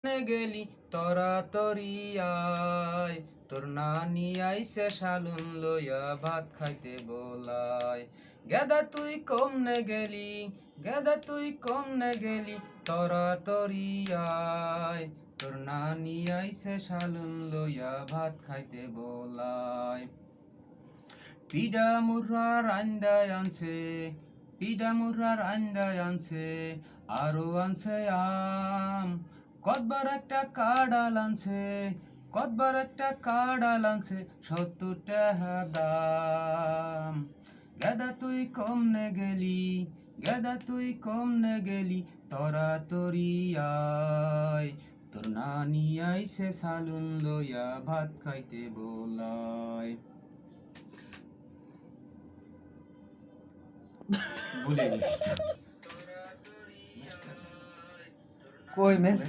নে গেলি তরাতরি আয়, তোর নানি আইসে শালুন লইয়া ভাত খাইতে বোলায়। গেদা তুই কমনে গেলি, গেদা তুই কমনে গেলি তরাতরি আয়, তোর নানি আইসে শালুন লইয়া ভাত খাইতে বোলায়। পিডা মুরার আন্দায় আনছে, পিডা মুরার আন্দায় আনছে, আরো আনছে আম। কতবার একটা কাড়াল আনছে, কতবার একটা কাড়াল আনছে, ৭০ টাকা দাম। গেদা তুই কমনে গেলি, গেদা তুই কমনে গেলি তরাতরি আয়, তোর নানি আইসে সালুন লইয়া ভাত খাইতে বোলায়। ভুলে গেছি। কই মেস